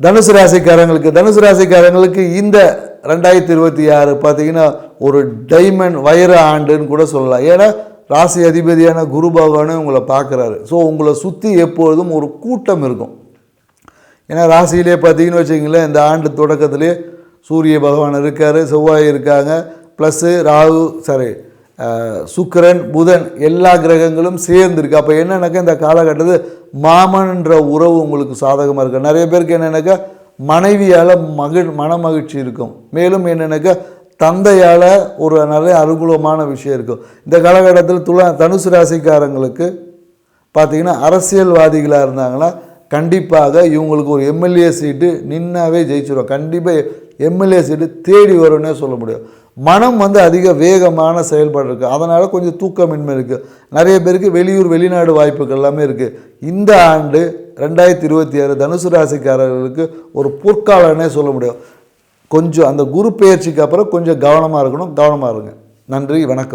தனுசு ராசிக்காரங்களுக்கு இந்த 2026 பார்த்தீங்கன்னா ஒரு டைமண்ட் வைர ஆண்டுன்னு கூட சொல்லலாம். ஏன்னா ராசி அதிபதியான குரு பகவானே உங்களை பார்க்குறாரு. ஸோ உங்களை சுற்றி எப்பொழுதும் ஒரு கூட்டம் இருக்கும். ஏன்னா ராசியிலே பார்த்தீங்கன்னு வச்சிங்களேன், இந்த ஆண்டு தொடக்கத்திலே சூரிய பகவான் இருக்கார், செவ்வாய் இருக்காங்க, ப்ளஸ்ஸு சுக்கிரன் புதன் எல்லா கிரகங்களும் சேர்ந்துருக்கு. அப்போ என்னன்னாக்கா இந்த காலகட்டத்தில் மாமன்ற உறவு உங்களுக்கு சாதகமாக இருக்குது. நிறைய பேருக்கு என்னென்னாக்கா மனைவியால் மன மகிழ்ச்சி இருக்கும். மேலும் என்னென்னாக்கா தந்தையால் ஒரு நிறைய அனுகூலமான விஷயம் இருக்கும். இந்த காலகட்டத்தில் தனுசு ராசிக்காரங்களுக்கு பார்த்திங்கன்னா அரசியல்வாதிகளாக இருந்தாங்கன்னா கண்டிப்பாக இவங்களுக்கு ஒரு எம்எல்ஏ சீட்டு நின்னாவே ஜெயிச்சிடும். கண்டிப்பாக எம்எல்ஏ சீட்டு தேடி வரும்னே சொல்ல முடியும். மனம் அதிக வேகமான செயல்பாடு இருக்குது. அதனால் கொஞ்சம் தூக்கமின்மை இருக்குது. நிறைய பேருக்கு வெளிநாடு வாய்ப்புகள் எல்லாமே இருக்குது. இந்த ஆண்டு 2026 தனுசு ராசிக்காரர்களுக்கு ஒரு பொற்காலன்னே சொல்ல முடியும். கொஞ்சம் அந்த குரு பெயர்ச்சிக்கு அப்புறம் கொஞ்சம் கவனமாக இருங்க. நன்றி, வணக்கம்.